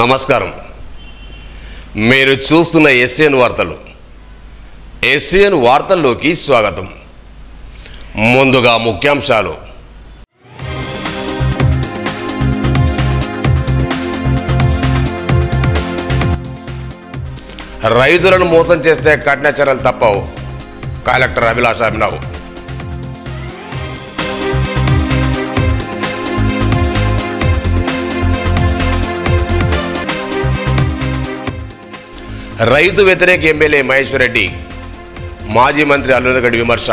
నమస్కారం. మీరు చూస్తున్న ఎస్ఎన్ వార్తలు. ఎస్ఎన్ వార్తల్లోకి స్వాగతం. ముందుగా ముఖ్యాంశాలు. రైతులను మోసం చేస్తే కఠిన చర్యలు తప్పవు. కలెక్టర్ అభిలాష్ అభినవ్. రైతు వ్యతిరేక ఎమ్మెల్యే మహేశ్వర్ రెడ్డి, మాజీ మంత్రి అల్లునగడ్డి విమర్శ.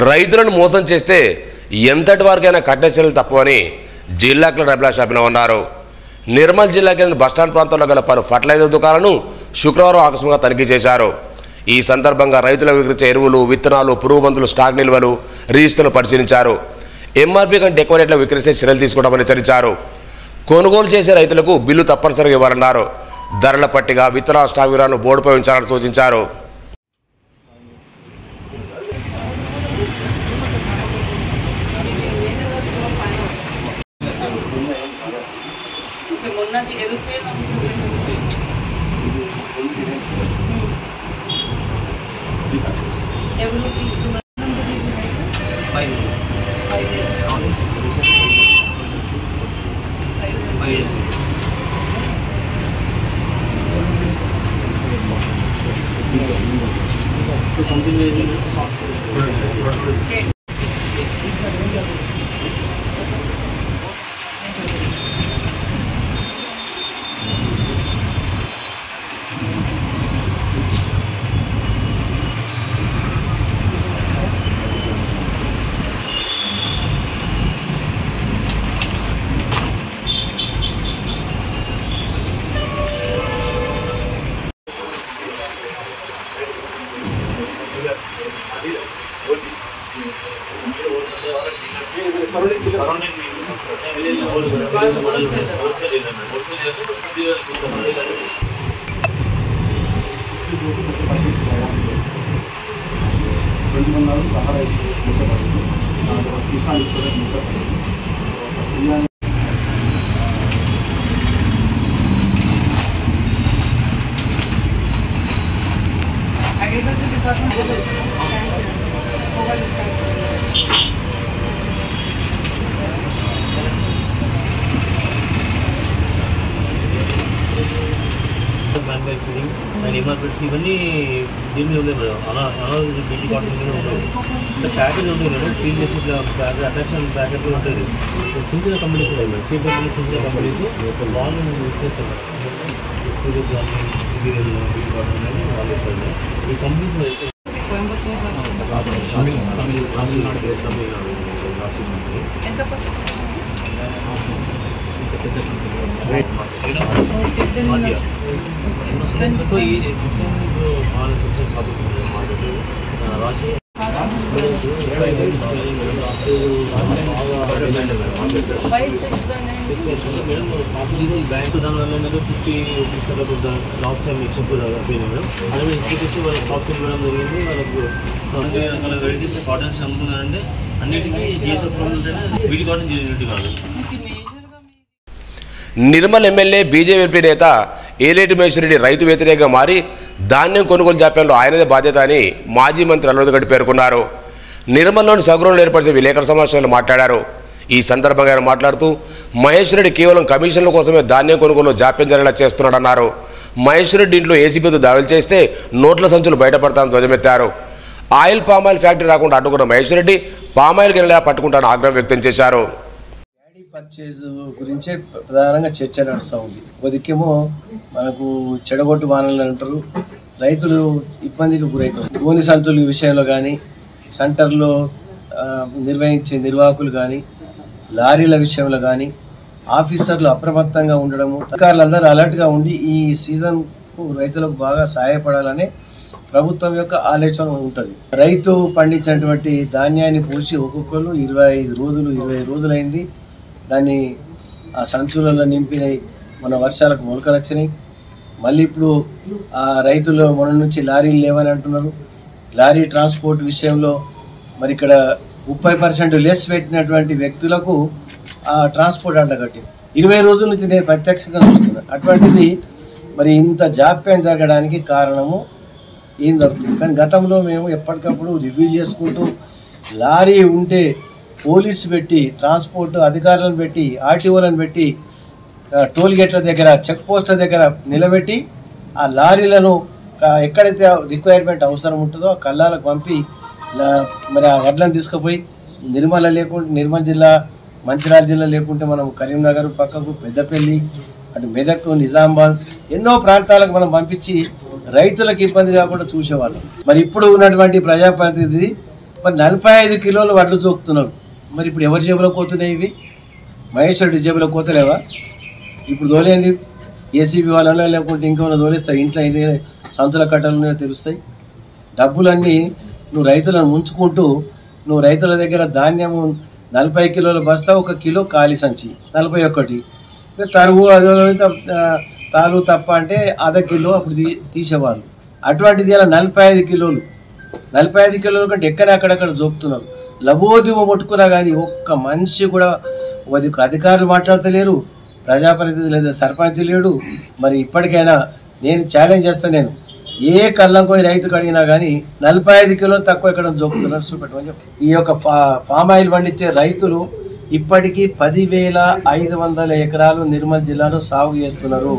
రైతులను మోసం చేస్తే ఎంతటి వారికైనా కఠిన చర్యలు తప్పవని జిల్లా కలెక్టర్ అభిలాష్ అభినవ్ అన్నారు. నిర్మల్ జిల్లా కేంద్ర బస్టాండ్ ప్రాంతంలో గల పలు ఫర్టిలైజర్ దుకాణాలను శుక్రవారం ఆకస్మికంగా తనిఖీ చేశారు. ఈ సందర్భంగా రైతులకు విక్రయించే ఎరువులు, విత్తనాలు, పురుగు మందులు స్టాక్ నిల్వలు, రిజిస్టర్లు పరిశీలించారు. ఎంఆర్పీ కంటే ఎక్కువ రేట్ల విక్రయిస్తే చర్యలు తీసుకోవడామని హెచ్చరించారు. కొనుగోలు చేసే రైతులకు బిల్లు తప్పనిసరిగా ఇవ్వాలన్నారు. ధరల పట్టిక, విత్తనాల స్టాక్ వివరాలను బోర్డుపై ఉంచాలని సూచించారు. మ్యానుఫ్యాక్చరింగ్ అండ్ ఎంఆర్పీస్ ఇవన్నీ దీని మీద ఉన్నాయి మేడం. బ్యూటీ కాటన్ మీద ఉంటుంది. అంటే ప్యాకెట్ ఉంటుంది మేడం. సీల్ చేసి ప్యాకెట్ అట్రాక్షన్ ప్యాకెట్లు ఉంటుంది. చిన్న చిన్న కంపెనీస్ ఉన్నాయి మేడం. సీల్ కంపెనీ చిన్న చిన్న కంపెనీస్ వాళ్ళు ఇచ్చేస్తారు మేడం. స్కూల్స్ కానీ ఇంటీరియల్ బ్యూటీ కాటన్ కానీ వాళ్ళు ఇస్తారు మేడం. ఈ కంపెనీస్ తమిళనాడు చేస్తాం. సో ఈ బాగా సక్సెస్ సాధించింది మార్కెట్. రాసి బ్యాంకు దానివల్ల ఏంటంటే 50 రూపీస్ లాస్ట్ టైం ఎక్సెస్ కూడా అయిపోయింది మేడం. అదే ఇన్స్టిట్యూట్ వాళ్ళకి షాప్స్ ఇవ్వడం జరిగింది. వాళ్ళకు 20 రకాల వెరైటీస్ కాటన్స్ అమ్ముతున్నారంటే అన్నిటికీ జిఎస్ఎఫ్ ఉంటేనే వీటి కాటన్ యూనిటీ కాదు. నిర్మల్ ఎమ్మెల్యే బీజేపీ నేత ఏలేటి మహేశ్వర్ రెడ్డి రైతు వ్యతిరేకంగా మారి ధాన్యం కొనుగోలు జాప్యంలో ఆయనదే బాధ్యత అని మాజీ మంత్రి అల్లునగడ్డి పేర్కొన్నారు. నిర్మల్లోని సగృహంలో ఏర్పరిచే విలేకరుల సమావేశంలో మాట్లాడారు. ఈ సందర్భంగా ఆయన మాట్లాడుతూ మహేశ్వర్ రెడ్డి కేవలం కమిషన్ల కోసమే ధాన్యం కొనుగోలు జాప్యం జరిగేలా చేస్తున్నాడన్నారు. మహేశ్వర్ రెడ్డి ఇంట్లో ఏసీబీతో దాడులు చేస్తే నోట్ల సంచులు బయటపడతానని ధ్వజమెత్తారు. ఆయిల్ పామాయిల్ ఫ్యాక్టరీ రాకుండా అడ్డుకున్న మహేశ్వర్ రెడ్డి పామాయిల్కి వెళ్ళా పట్టుకుంటానని ఆగ్రహం వ్యక్తం చేశారు. పర్చేజ్ గురించే ప్రధానంగా చర్చ నడుస్తూ ఉంది. ఒక దిక్కేమో మనకు చెడగొట్టు వానలు అంటారు, రైతులు ఇబ్బందికి గురవుతారు. గోని సంచుల విషయంలో కానీ, సెంటర్లో నిర్వహించే నిర్వాహకులు కానీ, లారీల విషయంలో కానీ ఆఫీసర్లు అప్రమత్తంగా ఉండడము, అధికారులందరూ అలర్ట్గా ఉండి ఈ సీజన్కు రైతులకు బాగా సహాయపడాలనే ప్రభుత్వం యొక్క ఆలోచన ఉంటుంది. రైతు పండించినటువంటి ధాన్యాన్ని పోసి ఒక్కొక్కరు 25 రోజులు 20 రోజులైంది. దాన్ని ఆ సంచులలో నింపినాయి. మన వర్షాలకు మొలకలు వచ్చినాయి. మళ్ళీ ఇప్పుడు ఆ రైతులు మొన్న నుంచి లారీలు లేవని అంటున్నారు. లారీ ట్రాన్స్పోర్ట్ విషయంలో మరి ఇక్కడ 30% లెస్ పెట్టినటువంటి వ్యక్తులకు ఆ ట్రాన్స్పోర్ట్ అంటగట్టి 20 రోజుల నుంచి నేను ప్రత్యక్షంగా చూస్తున్నాను. అటువంటిది మరి ఇంత జాప్యం జరగడానికి కారణము ఏం జరుగుతుంది? కానీ గతంలో మేము ఎప్పటికప్పుడు రివ్యూ చేసుకుంటూ లారీ ఉంటే పోలీసు పెట్టి, ట్రాన్స్పోర్ట్ అధికారులను పెట్టి, ఆర్టీఓలను పెట్టి, టోల్ గేట్ల దగ్గర, చెక్ పోస్ట్ల దగ్గర నిలబెట్టి ఆ లారీలను ఎక్కడైతే రిక్వైర్మెంట్ అవసరం ఉంటుందో ఆ కళ్ళాలకు పంపి మరి ఆ వడ్లను తీసుకుపోయి నిర్మల్ జిల్లా, మంచిర్యాల జిల్లా లేకుంటే మనం కరీంనగర్ పక్కకు పెద్దపల్లి, అటు మెదక్, నిజామాబాద్ ఎన్నో ప్రాంతాలకు మనం పంపించి రైతులకు ఇబ్బంది కాకుండా చూసేవాళ్ళం. మరి ఇప్పుడు ఉన్నటువంటి ప్రజాప్రతినిధి మరి 45 కిలోలు వడ్లు చూపుతున్నారు. మరి ఇప్పుడు ఎవరి జేబులో పోతున్నాయి ఇవి? మహేష్ రెడ్డి జేబులో పోతలేవా? ఇప్పుడు దోలేండి ఏసీబీ వాళ్ళలో లేకుంటే ఇంకేమైనా దోలేస్తాయి. ఇంట్లో సంచుల కట్టలు తెలుస్తాయి. డబ్బులన్నీ నువ్వు రైతులను ముంచుకుంటూ నువ్వు రైతుల దగ్గర ధాన్యము 40 కిలోల బస్తా, 1 కిలో ఖాళీ సంచి 41, తరుగు తాలు తప్ప అంటే అర్ధ కిలో అప్పుడు తీసేవాళ్ళు. అటువంటిది ఇలా 45 కిలోలు 45 కిలోల కంటే ఎక్కడ అక్కడక్కడ జోపుతున్నారు. లబోదివ పట్టుకున్నా కానీ ఒక్క మనిషి కూడా అధికారులు మాట్లాడతలేరు, ప్రజాప్రతినిధి లేదా సర్పంచ్ లేడు. మరి ఇప్పటికైనా నేను ఛాలెంజ్ చేస్తాను, నేను ఏ కళ్ళం పోయి రైతుకు అడిగినా కానీ 45 కిలోలు తక్కువ ఎక్కడ జోపుతున్నారు చూపెట్టమని చెప్పి. ఈ యొక్క పామ్ ఆయిల్ పండించే రైతులు ఇప్పటికీ 10,500 ఎకరాలు నిర్మల్ జిల్లాలో సాగు చేస్తున్నారు.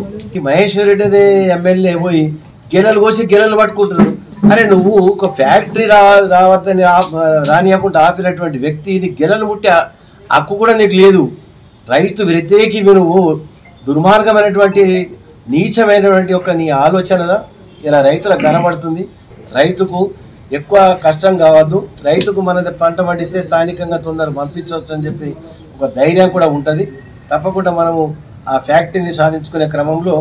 మహేశ్వర్ రెడ్డి అనే ఎమ్మెల్యే పోయి గెలలు కోసి గెలలు పట్టుకుంటున్నారు. అరే నువ్వు ఒక ఫ్యాక్టరీ రావద్దని రానియకుండా ఆపినటువంటి వ్యక్తి, నీ గెలలు ముట్టే హక్కు కూడా నీకు లేదు. రైతు వ్యతిరేకి నువ్వు దుర్మార్గమైనటువంటి నీచమైనటువంటి ఒక నీ ఆలోచన ఇలా రైతులకు కనబడుతుంది. రైతుకు ఎక్కువ కష్టం కావద్దు, రైతుకు మనది పంట పండిస్తే స్థానికంగా తొందరగా పంపించవచ్చు అని చెప్పి ఒక ధైర్యం కూడా ఉంటుంది. తప్పకుండా మనము ఆ ఫ్యాక్టరీని సాధించుకునే క్రమంలో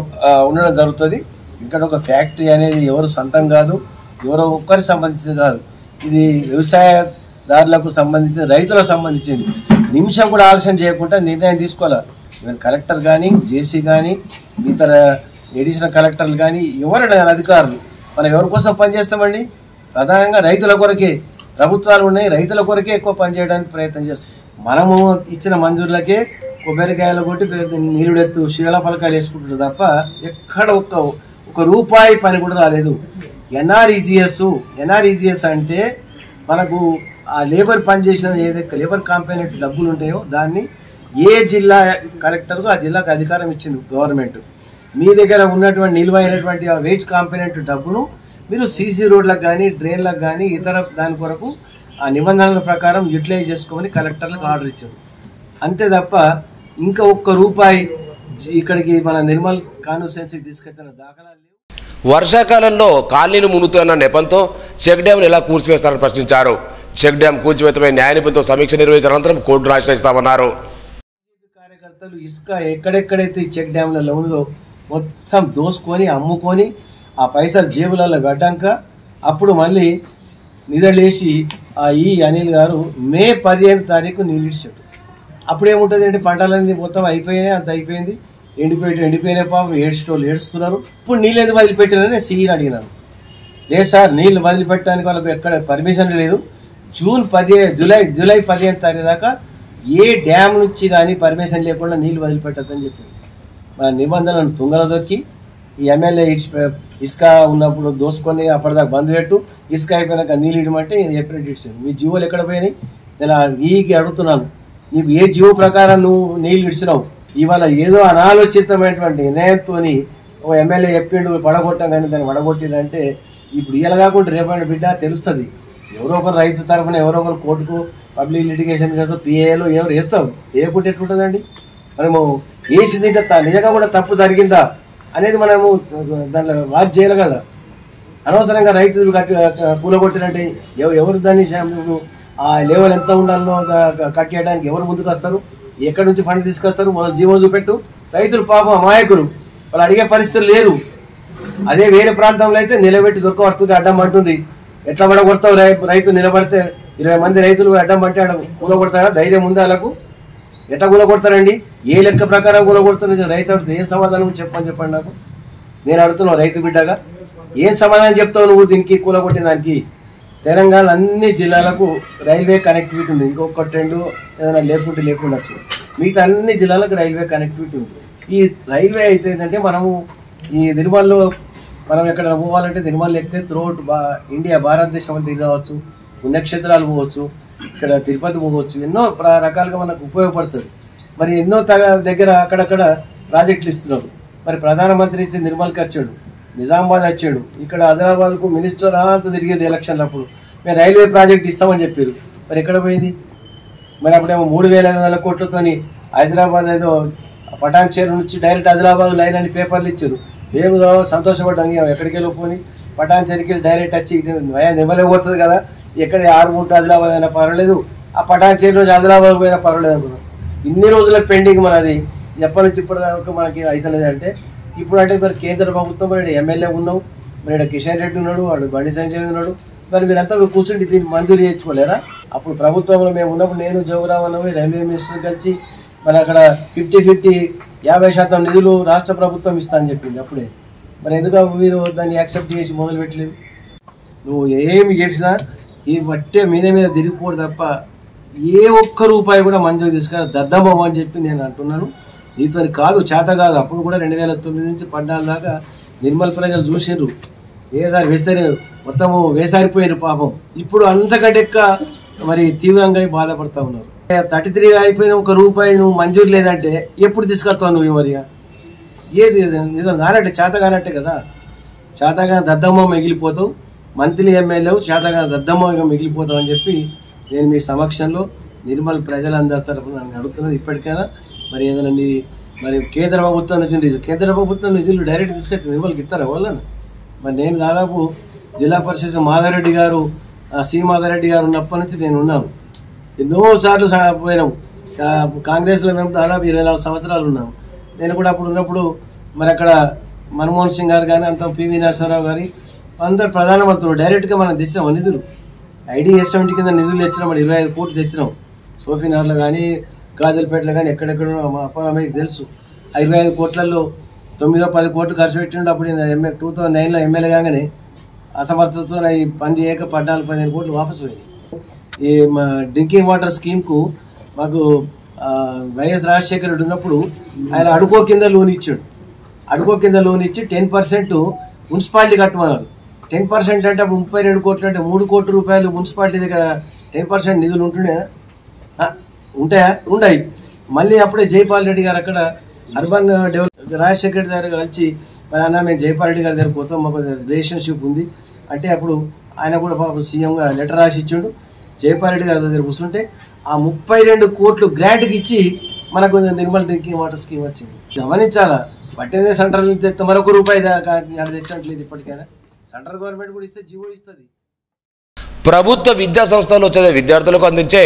ఉండడం జరుగుతుంది. ఇక్కడ ఒక ఫ్యాక్టరీ అనేది ఎవరు సొంతం కాదు, ఎవరో ఒక్కరికి సంబంధించింది కాదు. ఇది వ్యవసాయదారులకు సంబంధించిన, రైతులకు సంబంధించింది. నిమిషం కూడా ఆలస్యం చేయకుండా నిర్ణయం తీసుకోవాలి. ఈవెన్ కలెక్టర్ కానీ, జేసీ కానీ, ఇతర ఎడిషనల్ కలెక్టర్లు కానీ ఎవరైనా అధికారులు మనం ఎవరి కోసం పనిచేస్తామండి? ప్రధానంగా రైతుల కొరకే. ప్రభుత్వాలు ఉన్నాయి, రైతుల కొరకే ఎక్కువ పనిచేయడానికి ప్రయత్నం చేస్తాం. మనము ఇచ్చిన మంజూరులకే కొబ్బరికాయలు కొట్టి నీరుడెత్తు శిలాఫలకాయలు వేసుకుంటారు తప్ప ఎక్కడ ఒక్క రూపాయి పని కూడా రాలేదు. ఎన్ఆర్ఈజిఎస్ అంటే మనకు ఆ లేబర్ పని చేసిన ఏదైతే లేబర్ కాంపోనెంట్ డబ్బులు ఉంటాయో దాన్ని ఏ జిల్లా కలెక్టర్కు ఆ జిల్లాకు అధికారం ఇచ్చింది గవర్నమెంట్. మీ దగ్గర ఉన్నటువంటి నిల్వైనటువంటి ఆ వేజ్ కాంపోనెంట్ డబ్బును మీరు సీసీ రోడ్లకు కానీ, డ్రైన్లకు కానీ, ఇతర దాని కొరకు ఆ నిబంధనల ప్రకారం యూటిలైజ్ చేసుకోమని కలెక్టర్లకు ఆర్డర్ ఇచ్చారు. అంతే తప్ప ఇంకా ఒక్క రూపాయి ఇక్కడికి మన నిర్మల్ కాన్స్టిట్యుయెన్సీకి తీసుకొచ్చిన దాఖలాలు లేవు. వర్షాకాలంలో కాలనీలు మునుగుతున్న నెపంతో చెక్ డ్యాంను ఎలా కూల్చివేస్తారని ప్రశ్నించారు. చెక్ డ్యాం కూల్చివేతపై న్యాయ నిపుణులతో సమీక్ష నిర్వహించిన అనంతరం కోర్టును ఆశ్రయిస్తామన్నారు. కార్యకర్తలు ఇసుక ఎక్కడెక్కడైతే ఈ చెక్ డ్యాంలలో ఉందో మొత్తం దోసుకొని అమ్ముకొని ఆ పైసలు జేబులలో పెట్టాక అప్పుడు మళ్ళీ నిద్రలేసి ఈ అనిల్ గారు మే 15వ తారీఖు నీళ్ళు ఇచ్చాడు. అప్పుడు ఏముంటుంది అంటే పంటలన్నీ మొత్తం అయిపోయినాయి, అంత అయిపోయింది, ఎండిపోయిన పాపం ఏడుస్తున్నారు. ఇప్పుడు నీళ్ళు ఎందుకు వదిలిపెట్టారని సీఈని అడిగినాను. లేదు సార్, నీళ్ళు వదిలిపెట్టడానికి వాళ్ళకు ఎక్కడ పర్మిషన్ లేదు. జూలై 15వ తారీఖు దాకా ఏ డ్యామ్ నుంచి కానీ పర్మిషన్ లేకుండా నీళ్ళు వదిలిపెట్టద్దని చెప్పారు. మన నిబంధనలను తుంగల దొక్కి ఈ ఎమ్మెల్యే ఇసుక ఉన్నప్పుడు దోసుకొని అప్పటిదాకా బంద్ పెట్టు, ఇసుక అయిపోయినాక నీళ్ళు ఇవ్వమంటే నేను చెప్పినట్టు ఇచ్చాను. మీ జీవోలు ఎక్కడ పోయినాయి? నేను ఈకి అడుగుతున్నాను, నీకు ఏ జీవో ప్రకారం నువ్వు నీళ్ళు ఇడిచినావు? ఇవాళ ఏదో అనాలోచితమైనటువంటి నిర్ణయంతో ఓ ఎమ్మెల్యే చెప్పిండు పడగొట్టాం, కానీ దాన్ని పడగొట్టిందంటే ఇప్పుడు ఇలా కాకుండా రేపటి బిడ్డ తెలుస్తుంది. ఎవరో ఒకరు రైతు తరఫున ఎవరో ఒకరు కోర్టుకు పబ్లిక్ లిటిగేషన్ కోసం పిఏలో ఎవరు వేస్తాం, వేయకుంటే ఎట్లుంటుందండి? మనము వేసింది నిజంగా కూడా తప్పు జరిగిందా అనేది మనము దాంట్లో వాచ్ చేయాలి కదా. అనవసరంగా రైతులు కూలగొట్టినట్టే ఎవరు దాన్ని ఆ లెవెల్ ఎంత ఉండాలో కట్ చేయడానికి ఎవరు ముందుకు వస్తారు? ఎక్కడి నుంచి ఫండ్ తీసుకొస్తారు? మొదలు జీవో చూపెట్టు. రైతులు పాపం అమాయకులు, వాళ్ళు అడిగే పరిస్థితులు లేరు. అదే వేరే ప్రాంతంలో అయితే నిలబెట్టి దొరకబడుతుంది, అడ్డం పడుతుంది. ఎట్లా పడగొడతావు? రైతు నిలబడితే 20 మంది రైతులు అడ్డం పట్టి కూలగొడతారా? ధైర్యం ఉందా వాళ్ళకు? ఎట్లా కూలగొడతారండి? ఏ లెక్క ప్రకారం కూలగొడుతున్నారు? రైతు అడిగితే ఏం సమాధానం చెప్పండి నాకు. నేను అడుగుతున్నావు రైతు బిడ్డగా, ఏం సమాధానం చెప్తావు నువ్వు దీనికి కూలగొట్టిన దానికి? తెలంగాణ అన్ని జిల్లాలకు రైల్వే కనెక్టివిటీ ఉంది. ఇంకొక ట్రెండ్ ఏదైనా లేకుండొచ్చు. మిగతా అన్ని జిల్లాలకు రైల్వే కనెక్టివిటీ ఉంది. ఈ రైల్వే అయితే ఏంటంటే మనము ఈ నిర్మల్లో మనం ఎక్కడ పోవాలంటే నిర్మల్ ఎక్కితే త్రూఅవుట్ ఇండియా భారతదేశం అంతా కావచ్చు, పుణ్యక్షేత్రాలు పోవచ్చు, ఇక్కడ తిరుపతి పోవచ్చు, ఎన్నో రకాలుగా మనకు ఉపయోగపడుతుంది. మరి ఎన్నో దగ్గర అక్కడక్కడ ప్రాజెక్టులు ఇస్తున్నారు. మరి ప్రధానమంత్రి ఇచ్చి నిర్మల్కి వచ్చాడు, నిజామాబాద్ వచ్చాడు, ఇక్కడ ఆదిలాబాద్కు మినిస్టర్ అంతా తిరిగేది ఎలక్షన్లు. అప్పుడు మేము రైల్వే ప్రాజెక్ట్ ఇస్తామని చెప్పారు. మరి ఎక్కడ పోయింది? మరి అప్పుడేమో 3,500 కోట్లతోని హైదరాబాద్ ఏదో పటాన్ చేరు నుంచి డైరెక్ట్ ఆదిలాబాద్ లైన్ అని పేపర్లు ఇచ్చారు. మేము సంతోషపడ్డాం. ఎక్కడికి వెళ్ళిపోని పటాన్ చేరికి డైరెక్ట్ వచ్చి నిమ్మలేకపోతుంది కదా, ఎక్కడ 6 మూట ఆదిలాబాద్ అయినా పర్వాలేదు, ఆ పటాన్ చేరు రోజు ఆదిలాబాద్ పోయినా పర్వాలేదు అనుకున్నాం. ఇన్ని రోజుల పెండింగ్ మనది ఎప్పటి నుంచి ఇప్పటిదాకా మనకి అవుతలేదు. అంటే ఇప్పుడు అంటే మరి కేంద్ర ప్రభుత్వం మరి ఎమ్మెల్యే ఉన్నావు, మరి ఇక్కడ కిషన్ రెడ్డి ఉన్నాడు, వాడు బండి సంజయ్ ఉన్నాడు, మరి మీరంతా కూర్చుంటే దీన్ని మంజూరు చేయించుకోలేరా? అప్పుడు ప్రభుత్వంలో మేము ఉన్నప్పుడు నేను జోగురామన్ రైల్వే మినిస్టర్ కలిసి మరి అక్కడ 50-50 50% నిధులు రాష్ట్ర ప్రభుత్వం ఇస్తా అని చెప్పింది అప్పుడే. మరి ఎందుకు మీరు దాన్ని యాక్సెప్ట్ చేసి మొదలు పెట్టలేదు? నువ్వు ఏమి చేసినా ఈ బట్టే మీద తిరిగిపోడు తప్ప ఏ ఒక్క రూపాయి కూడా మంజూరు తీసుకురా దద్దమ్మ అని చెప్పి నేను అంటున్నాను. నీతో కాదు, చేత కాదు. అప్పుడు కూడా 2009 నుంచి 14 దాకా నిర్మల్ ప్రజలు చూసారు, ఏసారి వేసారి మొత్తము వేసారిపోయారు పాపం. ఇప్పుడు అంతకంటెక్క మరి తీవ్రంగా బాధపడతా ఉన్నారు. 33 అయిపోయిన ఒక రూపాయి నువ్వు మంజూరు లేదంటే ఎప్పుడు తీసుకొస్తావు నువ్వు? మరిగా ఏది నిజం కానట్టే, చేత కానట్టే కదా. చేతగా దద్దమ్మ మిగిలిపోతావు, మంత్రి ఎమ్మెల్యేవు చేతగా దద్దమ్మగా మిగిలిపోతావు అని చెప్పి నేను మీ సమక్షంలో నిర్మల్ ప్రజలందరి తరఫున నన్ను అడుగుతున్నాను. ఇప్పటికైనా మరి ఏదైనా మరి కేంద్ర ప్రభుత్వం నుంచి కేంద్ర ప్రభుత్వం నిధులు డైరెక్ట్ తీసుకొచ్చి నిర్మల్కి ఇస్తారా వాళ్ళని? మరి నేను దాదాపు జిల్లా పరిషత్ మాధవరెడ్డి గారు, సి మాధవరెడ్డి గారు ఉన్నప్పటి నుంచి నేను ఉన్నాను. ఎన్నోసార్లు పోయినాము. కాంగ్రెస్లో మేము దాదాపు 24 సంవత్సరాలు ఉన్నాము. నేను కూడా అప్పుడు ఉన్నప్పుడు మరి అక్కడ మన్మోహన్ సింగ్ గారు కానీ అంత పివి నరసింహారావు గారి అందరు ప్రధానమంత్రులు డైరెక్ట్గా మనం తెచ్చినాం నిధులు. IDS-70 కింద నిధులు తెచ్చినాం. మరి 25 కోట్లు తెచ్చినాం. సోఫీనగర్లో కానీ గాజులపేటలో కానీ ఎక్కడెక్కడ మా అప్పకి తెలుసు. 25 కోట్లలో 9-10 కోట్లు ఖర్చు పెట్టిండు. అప్పుడు 2009లో ఎమ్మెల్యే కాగానే అసమర్థతతో ఈ పని చేయక 14-15 కోట్లు వాపసు పోయింది. ఈ డ్రింకింగ్ వాటర్ స్కీమ్కు మాకు వైఎస్ రాజశేఖర రెడ్డి ఉన్నప్పుడు ఆయన అడుకో కింద లోన్ ఇచ్చాడు. అడుకో కింద లోన్ ఇచ్చి 10% మున్సిపాలిటీ కట్టమన్నారు. 10% అంటే అప్పుడు 32 కోట్లు అంటే 3 కోట్ల రూపాయలు మున్సిపాలిటీ దగ్గర 10% నిధులు ఉంటాయా? ఉండయి. మళ్ళీ అప్పుడే జైపాల్ రెడ్డి గారు అక్కడ అర్బన్ డెవలప్ రాజశేఖర రెడ్డి దగ్గర కలిసి మరి అన్న మేము జైపాల్ రెడ్డి గారి దగ్గర పోతాం, మాకు రిలేషన్షిప్ ఉంది అంటే అప్పుడు ఆయన కూడా పాపం సీఎంగా లెటర్ రాసి ఇచ్చాడు. జైపాల్ రెడ్డి గారి దగ్గర కూర్చుంటే ఆ 32 కోట్లు గ్రాంట్కి ఇచ్చి మనకు నిర్మల్ డ్రింకింగ్ వాటర్ స్కీమ్ వచ్చింది. గమనించాలా, బట్టినే సెంట్రల్ నుంచి తెస్తే మరొక రూపాయి తెచ్చట్లేదు. ఇప్పటికైనా సెంట్రల్ గవర్నమెంట్ కూడా ఇస్తే జీవో ఇస్తుంది. ప్రభుత్వ విద్యా సంస్థల్లో చదివే విద్యార్థులకు అందించే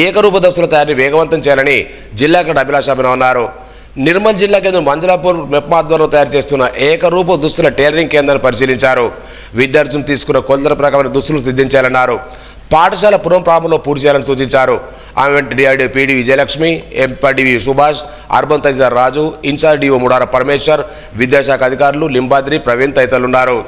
ఏకరూప దుస్తుల తయారీని వేగవంతం చేయాలని జిల్లా కలెక్టర్ అభిలాష్ అన్నారు. నిర్మల్ జిల్లా కేంద్రం మంజులాపూర్ మెప్మా ఆధ్వర్యంలో తయారు చేస్తున్న ఏకరూప దుస్తుల టైలరింగ్ కేంద్రాన్ని పరిశీలించారు. విద్యార్థులు తీసుకున్న కొలతల ప్రకారమైన దుస్తులు సిద్ధించాలన్నారు. పాఠశాల పునఃప్రారంభంలో పూర్తి చేయాలని సూచించారు. ఆమె వెంట DRDO PD Vijayalakshmi, MPDO Subhash, urban తహసీల్దార్ రాజు, ఇన్ఛార్జ్ డిఓ ముడార పరమేశ్వర్, విద్యాశాఖ అధికారులు లింబాద్రి, ప్రవీణ్ తదితరులున్నారు.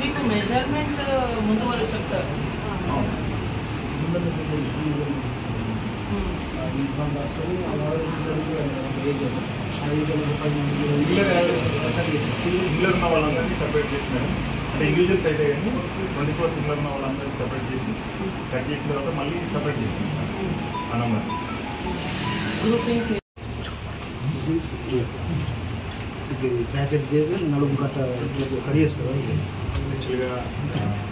మీకు మెజర్మెంట్ ముందు వాళ్ళు చెప్తారు. ఇల్లర్ ఉన్న వాళ్ళందరినీ సపరేట్ చేసినారు. అంటే ఇండివిజువల్స్ అయితే కానీ 24 ఇల్లర్ ఉన్న వాళ్ళందరినీ సపరేట్ చేసి కట్ చేసిన తర్వాత మళ్ళీ సపరేట్ చేసినారు ఆ నెంబర్. ప్యాకెట్ చేసి 4 కట్ట కట్ చేస్తారు.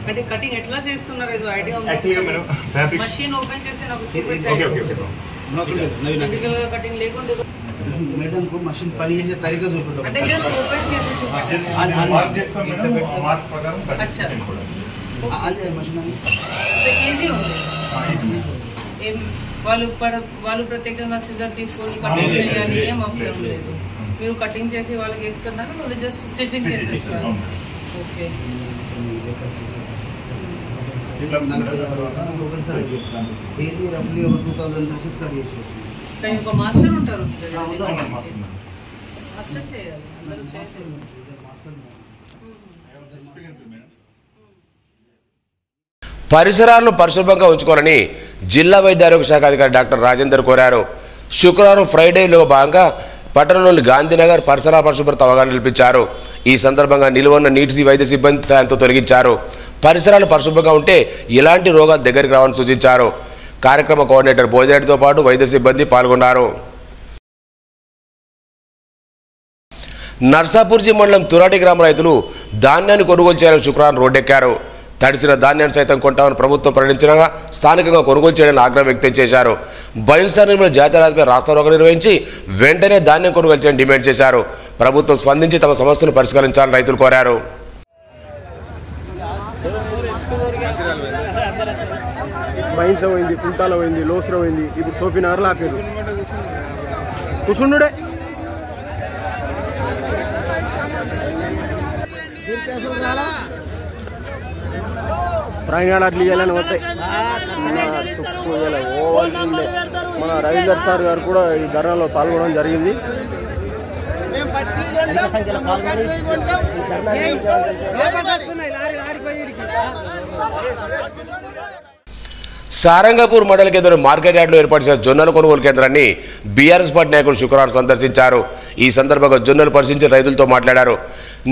అంటే కటింగ్ ఎట్లా చేస్తున్నారు ఇది ఐడియా ఉందా? యాక్చువల్గా మేడం ఫ్యాబ్రిక్ మషిన్ ఓపెన్ చేసి నాకు ఓకే ఫిజికల్ గా కటింగ్ లేకుండా మేడం को मशीन పని చేసే తరీకా చూపెట్టాం. అంటే జస్ట్ ఓపెన్ చేసి మార్క్ చేస్తాం మేడం. మార్క్ ప్రకారం కట్ చేస్తాం కూడా. అదే మషిన్ అది ఈజీ ఉంది. ఏం వాళ్ళు ప్రత్యేకంగా సిజర్ తీసుకొని కటింగ్ చేయాలి ఏం అవసరం లేదు. మీరు కటింగ్ చేసి వాళ్ళకి ఇస్తున్నారు, వాళ్ళు జస్ట్ స్టిచింగ్ చేసేస్తారు. ఓకే డైలీ రఫ్లీ 2000 డ్రెస్సెస్ కట్ చేసేస్తాం. కానీ ఒక మాస్టర్ ఉంటారు, మాస్టర్ చేయాలి, అందరూ చేయాలి. పరిసరాలను పరిశుభ్రంగా ఉంచుకోవాలని జిల్లా వైద్య ఆరోగ్య శాఖ అధికారి డాక్టర్ రాజేందర్ కోరారు. శుక్రవారం ఫ్రైడేలో భాగంగా పట్టణంలోని గాంధీనగర్ పరిసర పరిశుభ్రత అవగాహన నిలిపించారు. ఈ సందర్భంగా నిలువన్న నీటి వైద్య సిబ్బంది సాయంతో తొలగించారు. పరిసరాలు పరిశుభ్రంగా ఉంటే ఇలాంటి రోగాలు దగ్గరికి రావాలని సూచించారు. కార్యక్రమ కోఆర్డినేటర్ భోజరెడ్డితో పాటు వైద్య సిబ్బంది పాల్గొన్నారు. నర్సాపూర్జీ మండలం తురాటి గ్రామ రైతులు ధాన్యాన్ని కొనుగోలు చేయాలని శుక్రవారం రోడ్డెక్కారు. తడిసిన ధాన్యాన్ని సైతం కొంటామని ప్రభుత్వం ప్రకటించగా స్థానికంగా కొనుగోలు చేయడానికి ఆగ్రహం వ్యక్తం చేశారు. బైన్సార్ నిర్మల జాతీయ రహదారిపై రాస్తారోకో నిర్వహించి వెంటనే ధాన్యం కొనుగోలు చేయాలని డిమాండ్ చేశారు. ప్రభుత్వం స్పందించి తమ సమస్యను పరిష్కరించాలని రైతులు కోరారు. బైన్స పోయింది, కుంటాల పోయింది, లోసర పోయింది, ఇప్పుడు సోఫినార్లు ఆపారు. కూర్చుండే ప్రయాణాలు అట్లా ఇవ్వాలని వస్తాయి. ఓవాల్సిందే. మన రవీందర్ సార్ గారు కూడా ఈ ధర్నాలో పాల్గొనడం జరిగింది. సారంగపూర్ మండల కేంద్రం మార్కెట్ యార్డులో ఏర్పాటు చేసిన జొన్నల కొనుగోలు కేంద్రాన్ని బీఆర్ఎస్ పార్టీ నాయకులు శుక్రవారం సందర్శించారు. ఈ సందర్భంగా జొన్నలు పరిశీలించి రైతులతో మాట్లాడారు.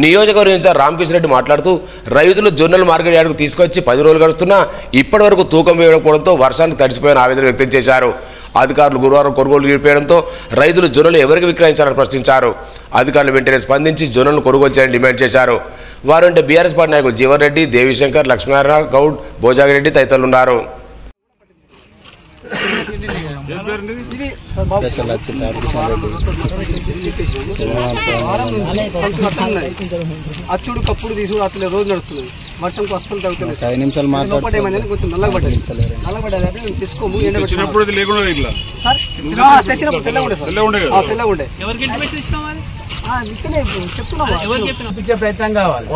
నియోజకవర్గ ఇన్ఛార్జ్ రామకృష్ణ రెడ్డి మాట్లాడుతూ రైతులు జొన్నలు మార్కెట్ యార్డుకు తీసుకొచ్చి 10 రోజులు గడుస్తున్నా ఇప్పటి వరకు తూకం వేయకపోవడంతో వర్షానికి తడిసిపోయిన ఆవేదన వ్యక్తం చేశారు. అధికారులు గురువారం కొనుగోలు నిలిపేయడంతో రైతులు జొన్నలు ఎవరికి విక్రయించాలని ప్రశ్నించారు. అధికారులు వెంటనే స్పందించి జొన్నలను కొనుగోలు చేయాలని డిమాండ్ చేశారు. వారు అంటే బీఆర్ఎస్ పార్టీ నాయకులు జీవన్ రెడ్డి, దేవిశంకర్, లక్ష్మీనారాయణ గౌడ్, భోజాగిరెడ్డి తదితరులు ఉన్నారు. అచ్చుడు కప్పుడు తీసుకుని అసలు రోజు నడుస్తుంది. వర్షంకు అస్సలు తగ్గుతుంది. 5 నిమిషాలు లోపల ఏమైంది కొంచెం నల్లబడ్డది అంటే మేము తీసుకోము. తెచ్చినప్పుడు తెల్లగా ఉండే చెప్తున్నా ప్రయత్నం కావాలి.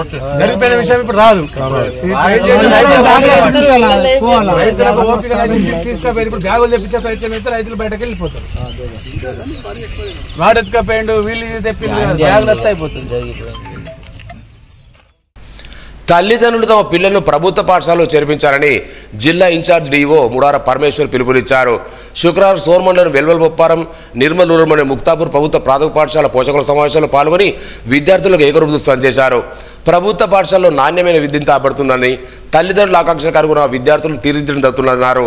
గడిపోయిన విషయం ఇప్పుడు రాదు. తీసుకపోయి ఇప్పుడు బ్యాగులు తెప్పించే ప్రయత్నం అయితే రైతులు బయటకు వెళ్ళిపోతారు. వాడు ఎత్తుకపోయిండు, వీళ్ళు తెప్పి బ్యాగులు వస్తే అయిపోతుంది. తల్లిదండ్రులు తమ పిల్లలను ప్రభుత్వ పాఠశాలలో చేర్పించాలని జిల్లా ఇన్ఛార్జ్ డిఓ ముడార పరమేశ్వర్ పిలుపునిచ్చారు. శుక్రవారం సోర్మండలం వెల్వల్ బొప్పారం, నిర్మల్ రూరల్ ముక్తాపూర్ ప్రభుత్వ ప్రాథమిక పాఠశాల పోషకుల సమావేశంలో పాల్గొని విద్యార్థులకు ఏకరూపం చేశారు. ప్రభుత్వ పాఠశాలలో నాణ్యమైన విద్యను తాపడుతుందని, తల్లిదండ్రుల ఆకాంక్షలకు అనుగుణ విద్యార్థులను తీర్చిదిద్దడం జరుగుతుందన్నారు.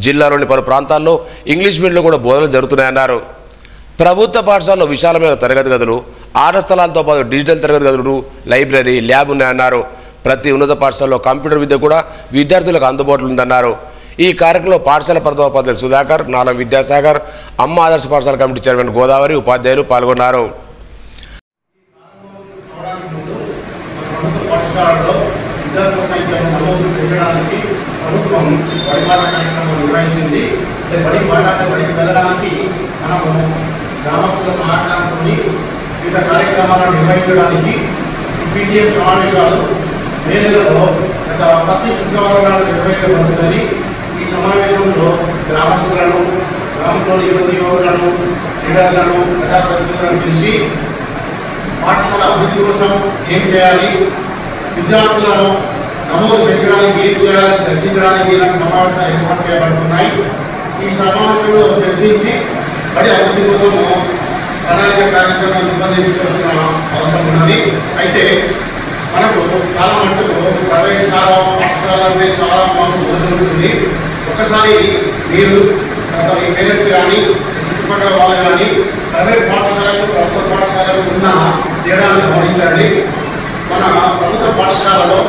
జిల్లాలోని పలు ప్రాంతాల్లో ఇంగ్లీష్ మీడియంలో కూడా బోధనలు జరుగుతున్నాయన్నారు. ప్రభుత్వ పాఠశాలలో విశాలమైన తరగతి గదులు, ఆట స్థలాలతో పాటు డిజిటల్ తరగతి గదులు, లైబ్రరీ, ల్యాబ్ ఉన్నాయన్నారు. ప్రతి ఉన్నత పాఠశాలలో కంప్యూటర్ విద్య కూడా విద్యార్థులకు అందుబాటులో ఉందన్నారు. ఈ కార్యక్రమంలో పాఠశాల ప్రధానోపాధ్యాయులు సుధాకర్, నాలం విద్యాసాగర్, అమ్మ ఆదర్శ పాఠశాల కమిటీ చైర్మన్ గోదావరి, ఉపాధ్యాయులు పాల్గొన్నారు. గ్రామస్తుల సహకారంతో వివిధ కార్యక్రమాలను నిర్వహించడానికి పీటీఎం సమావేశాలు మే నెలలో గత ప్రతి శుక్రవారం నాడు నిర్వహించబడుతుందని, ఈ సమావేశంలో గ్రామస్తులను, గ్రామంలోని యువకులను, లీడర్లను, ప్రజాప్రతినిధులను పిలిచి పాఠశాల అభివృద్ధి కోసం ఏం చేయాలి, విద్యార్థులను నమోదు పెంచడానికి ఏం చేయాలని చర్చించడానికి ఇలాంటి సమావేశాలు ఏర్పాటు చేయబడుతున్నాయి. ఈ సమావేశంలో చర్చించి బడి అభివృద్ధి కోసం ప్రణాళిక కార్యాచరణ రూపొందించుకోవాల్సిన అవసరం ఉన్నది. అయితే మనకు చాలా మటుకు ప్రైవేట్ పాఠశాల అంటే చాలా మాకు రోజు ఉంటుంది. ఒకసారి మీరు మీ పేరెంట్స్ కానీ చుట్టుపక్కల వాళ్ళు కానీ ప్రైవేట్ పాఠశాలకు ప్రభుత్వ పాఠశాలకు ఉన్న తేడాలను గమనించండి. మన ప్రభుత్వ పాఠశాలలో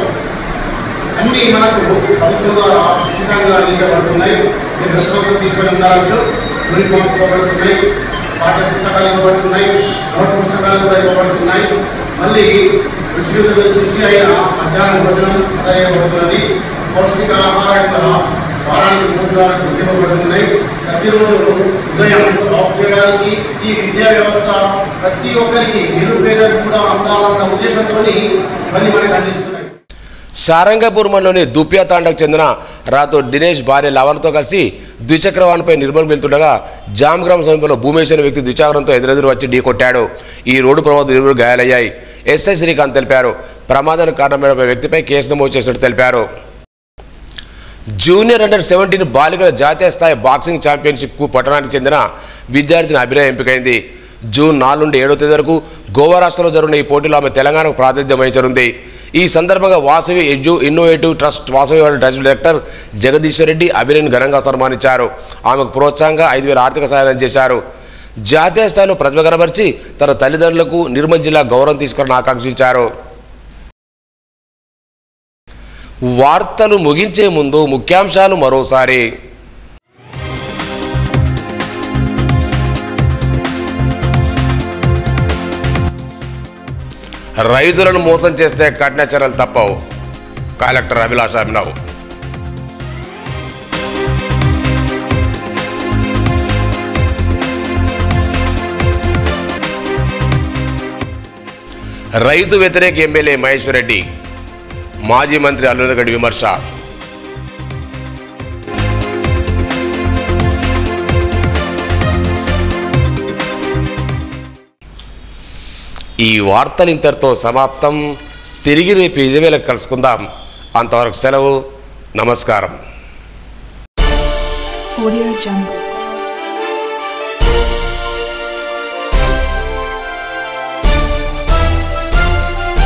అన్నీ మనకు ప్రభుత్వం ద్వారా ఉచితంగా అందించబడుతున్నాయి. మీరు రెస్టారెంట్ తీసుకొని ఉండవచ్చు, యూనిఫామ్స్ ఇవ్వబడుతున్నాయి, పాఠ్య పుస్తకాలు ఇవ్వబడుతున్నాయి, నోట్ పుస్తకాలు కూడా ఇవ్వబడుతున్నాయి. మళ్ళీ రుచి అయిన మధ్యాహ్న భోజనం అందజేయబడుతున్నది. పౌష్టిక ఆహారం వారానికి 3 సార్లు ఇవ్వబడుతున్నాయి. ప్రతిరోజు ఉదయం ఆఫ్ చేయడానికి ఈ విద్యా వ్యవస్థ ప్రతి ఒక్కరికి నిరుపేదకు కూడా అందాలన్న ఉద్దేశంతో ఇవన్నీ మనకు అందిస్తున్నాయి. సారంగపూర్ మండలంలోని దుప్యా తాండకు చెందిన రాతో దినేష్ భార్య లవణతో కలిసి ద్విచక్ర వాహనంపై నిర్మల్ వెళ్తుండగా జామ్గ్రామ్ సమీపంలో భూమేష్ అనే వ్యక్తి ద్విచక్రంతో ఎదురెదురు వచ్చి ఢీకొట్టాడు. ఈ రోడ్డు ప్రమాదం ఇరువురు గాయాలయ్యాయి. ఎస్ఐ శ్రీకాంత్ తెలిపారు. ప్రమాదానికి కారణమైన వ్యక్తిపై కేసు నమోదు చేసినట్టు తెలిపారు. జూనియర్ అండర్ 17 బాలికల జాతీయ స్థాయి బాక్సింగ్ ఛాంపియన్షిప్కు పట్టణానికి చెందిన విద్యార్థిని అభినయ ఎంపికైంది. జూన్ 4 నుండి 7వ తేదీ వరకు గోవా రాష్ట్రంలో జరుగుతున్న ఈ పోటీలో ఆమె తెలంగాణకు ప్రాతినిధ్యం వహించనుంది. ఈ సందర్భంగా Vasavi innovative trust Vasavi trust director Jagadeeshwar Reddy అభినయను ఘనంగా సన్మానించారు. ఆమెకు ప్రోత్సాహంగా 5,000 ఆర్థిక సహాయం చేశారు. జాతీయ స్థాయిలో ప్రతిభ కనబరిచి తన తల్లిదండ్రులకు నిర్మల్ జిల్లా గౌరవం తీసుకుని ఆకాంక్షించారు. వార్తలు ముగించే ముందు ముఖ్యాంశాలు మరోసారి. రైతులను మోసం చేస్తే కఠిన చర్యలు తప్పవు. కలెక్టర్ అభిలాష్ అభినవ్. రైతు వ్యతిరేక ఎమ్మెల్యే మహేశ్వర్ రెడ్డి, మాజీ మంత్రి అల్లునగడ్డి విమర్శ. ఈ వార్తలు ఇంతటితో సమాప్తం. తిరిగి రేపు 5,000 కలుసుకుందాం. అంతవరకు సెలవు. నమస్కారం.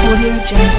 Audio Jungle.